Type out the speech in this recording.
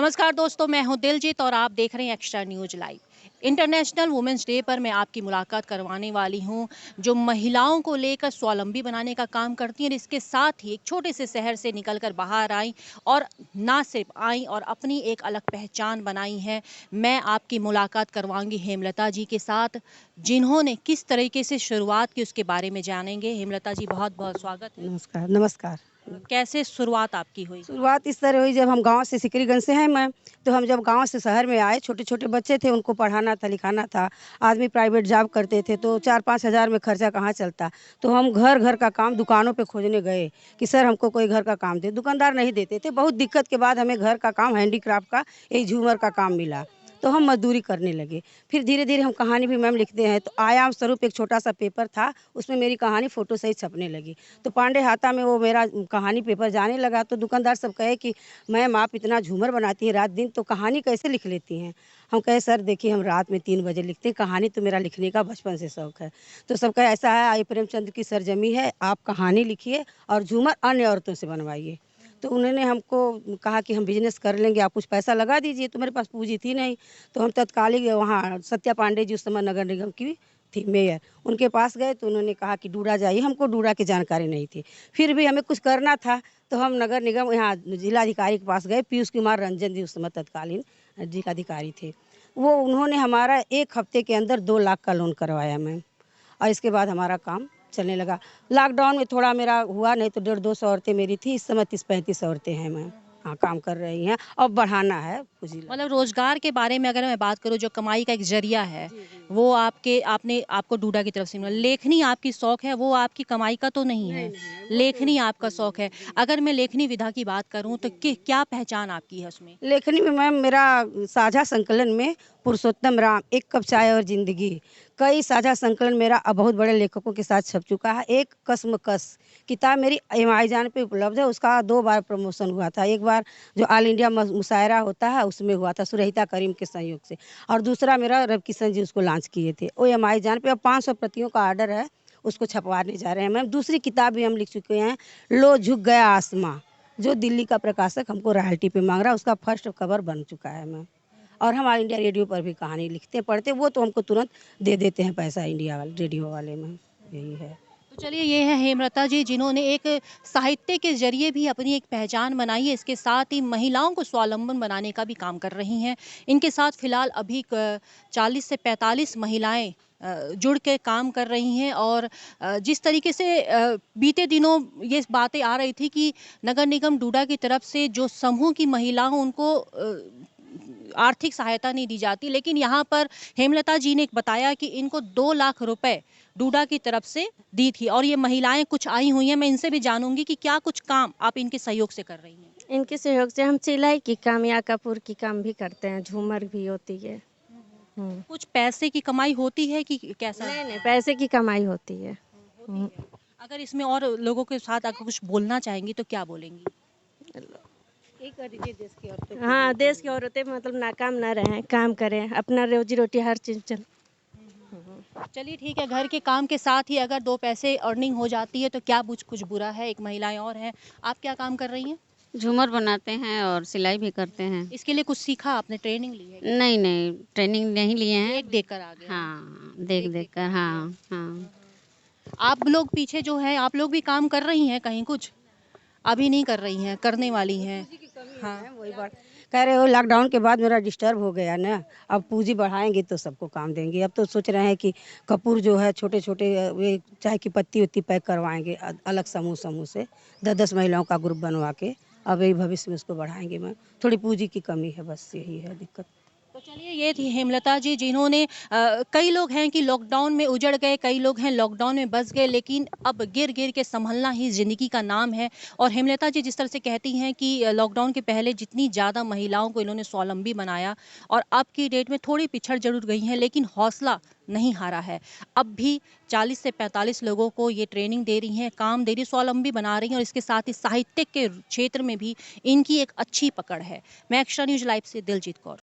नमस्कार दोस्तों, मैं हूं दिलजीत और आप देख रहे हैं extra news live. International women's day पर मैं आपकी मुलाकात करवाने वाली हूं जो महिलाओं को लेकर स्वावलंबी बनाने का काम करती हैं और इसके साथ ही एक छोटे से शहर से निकलकर बाहर आई और ना सिर्फ आई और अपनी एक अलग पहचान बनाई है। मैं आपकी मुलाकात करवाऊंगी हेमलता जी के साथ, जिन्होंने किस तरीके से शुरुआत की उसके बारे में जानेंगे। हेमलता जी, बहुत बहुत स्वागत है। नमस्कार नमस्कार। कैसे शुरुआत आपकी हुई? शुरुआत इस तरह हुई, जब हम गांव से सिकरीगंज से हैं मैं, तो हम जब गांव से शहर में आए, छोटे छोटे बच्चे थे, उनको पढ़ाना था लिखाना था। आदमी प्राइवेट जॉब करते थे तो 4-5 हज़ार में खर्चा कहाँ चलता। तो हम घर घर का काम दुकानों पे खोजने गए कि सर हमको कोई घर का काम दे। दुकानदार नहीं देते थे। बहुत दिक्कत के बाद हमें घर का काम, हैंडीक्राफ्ट का, एक झूमर का काम मिला, तो हम मजदूरी करने लगे। फिर धीरे धीरे हम कहानी भी मैम लिखते हैं, तो आयाम स्वरूप एक छोटा सा पेपर था, उसमें मेरी कहानी फोटो सहित छपने लगी। तो पांडे हाता में वो मेरा कहानी पेपर जाने लगा। तो दुकानदार सब कहे कि मैम आप इतना झूमर बनाती हैं रात दिन, तो कहानी कैसे लिख लेती हैं। हम कहे सर देखिए हम रात में 3 बजे लिखते हैं, कहानी तो मेरा लिखने का बचपन से शौक है। तो सब कहे ऐसा है, आई प्रेमचंद की सरजमी है, आप कहानी लिखिए और झूमर अन्य औरतों से बनवाइए। तो उन्होंने हमको कहा कि हम बिजनेस कर लेंगे, आप कुछ पैसा लगा दीजिए। तो मेरे पास पूंजी थी नहीं। तो हम तत्कालिक वहाँ सत्या पांडे जी उस समय नगर निगम की थी मेयर, उनके पास गए। तो उन्होंने कहा कि डूडा जाइए। हमको डूडा की जानकारी नहीं थी, फिर भी हमें कुछ करना था। तो हम नगर निगम यहाँ जिलाधिकारी के पास गए। पीयूष कुमार रंजन जी उस समय तत्कालीन जिलाधिकारी थे। वो उन्होंने हमारा 1 हफ्ते के अंदर 2 लाख का लोन करवाया मैम, और इसके बाद हमारा काम चलने लगा। लॉकडाउन में थोड़ा मेरा हुआ, नहीं तो 150-200 औरतें मेरी थी। इस समय 30-35 औरतें हैं मैम, हाँ काम कर रही हैं और बढ़ाना है पूंजी। मतलब रोजगार के बारे में अगर मैं बात करूं, जो कमाई का एक जरिया है, वो आपको डूडा की तरफ से मिला। लेखनी आपकी शौक है, वो आपकी कमाई का तो नहीं है। लेखनी आपका शौक है। अगर मैं लेखनी विधा की बात करूं तो क्या पहचान आपकी है उसमें? लेखनी में मैम मेरा साझा संकलन में पुरुषोत्तम राम, एक कप चाय और जिंदगी, कई साझा संकलन मेरा अब बहुत बड़े लेखकों के साथ छप चुका है। एक कसमकस किताब मेरी अमेज़न पे उपलब्ध है, उसका 2 बार प्रमोशन हुआ था। एक बार जो ऑल इंडिया मुशायरा होता है उसमें हुआ था सुरहिता करीम के सहयोग से, और दूसरा मेरा रवि किशन जी उसको लॉन्च किए थे। वो अमेज़न पे अब 500 प्रतियों का ऑर्डर है, उसको छपवाने जा रहे हैं मैम। दूसरी किताब भी हम लिख चुके हैं, लो झुक गया आसमां, जो दिल्ली का प्रकाशक हमको रॉयल्टी पे मांग रहा है, उसका फर्स्ट कवर बन चुका है मैम। और हम ऑल इंडिया रेडियो पर भी कहानी लिखते पढ़ते, वो तो हमको तुरंत दे देते हैं पैसा इंडिया वाले रेडियो वाले मैम, यही है। तो चलिए, ये है हेमलता जी, जिन्होंने एक साहित्य के जरिए भी अपनी एक पहचान बनाई है। इसके साथ ही महिलाओं को स्वावलंबन बनाने का भी काम कर रही हैं। इनके साथ फिलहाल अभी 40 से 45 महिलाएं जुड़ के काम कर रही हैं। और जिस तरीके से बीते दिनों ये बातें आ रही थी कि नगर निगम डूडा की तरफ से जो समूह की महिलाओं उनको आर्थिक सहायता नहीं दी जाती, लेकिन यहाँ पर हेमलता जी ने बताया कि इनको 2 लाख रुपए डूडा की तरफ से दी थी और ये महिलाएं कुछ आई हुई हैं। मैं इनसे भी जानूंगी कि क्या कुछ काम आप इनके सहयोग से कर रही हैं। इनके सहयोग से हम सिलाई की काम या कपूर की काम भी करते हैं, झूमर भी होती है। कुछ पैसे की कमाई होती है कि कैसा? नहीं नहीं, पैसे की कमाई होती है। अगर इसमें और लोगों के साथ अगर कुछ बोलना चाहेंगी तो क्या बोलेंगी? यही कर दीजिए देश की औरतों के हाँ, लिए। देश की औरतें मतलब नाकाम ना रहें, काम करें, अपना रोजी रोटी हर चीज़ चल। चलिए ठीक है, घर के काम के साथ ही अगर 2 पैसे अर्निंग हो जाती है तो क्या कुछ बुरा है। एक महिलाएं और हैं, आप क्या काम कर रही हैं? झूमर बनाते हैं और सिलाई भी करते हैं। इसके लिए कुछ सीखा आपने, ट्रेनिंग ली है क्या? नहीं, नहीं, ट्रेनिंग नहीं लिए हैं। देख देख कर आ गए हैं। हाँ, देख-देख कर हाँ, हाँ। आप लोग पीछे जो है, आप लोग भी काम कर रही हैं कहीं कुछ? अभी नहीं कर रही हैं, करने वाली हैं। हाँ। वही बात कह रहे हो, लॉकडाउन के बाद मेरा डिस्टर्ब हो गया ना। अब पूंजी बढ़ाएंगे तो सबको काम देंगे। अब तो सोच रहे हैं कि कपूर जो है छोटे छोटे वे चाय की पत्ती उत्ती पैक करवाएंगे, अलग समूह समूह से 10-10 महिलाओं का ग्रुप बनवा के। अब यही भविष्य में उसको बढ़ाएंगे मैम। थोड़ी पूंजी की कमी है, बस यही है दिक्कत। तो चलिए, ये थी हेमलता जी, जिन्होंने कई लोग हैं कि लॉकडाउन में उजड़ गए, कई लोग हैं लॉकडाउन में बस गए, लेकिन अब गिर गिर के संभलना ही ज़िंदगी का नाम है। और हेमलता जी जिस तरह से कहती हैं कि लॉकडाउन के पहले जितनी ज़्यादा महिलाओं को इन्होंने स्वावलंबी बनाया और अब की डेट में थोड़ी पिछड़ जरूर गई हैं, लेकिन हौसला नहीं हारा है। अब भी 40 से 45 लोगों को ये ट्रेनिंग दे रही हैं, काम दे रही, स्वावलंबी बना रही हैं और इसके साथ ही साहित्य के क्षेत्र में भी इनकी एक अच्छी पकड़ है। मैं एक्स्ट्रा न्यूज़ लाइव से दिलजीत कौर।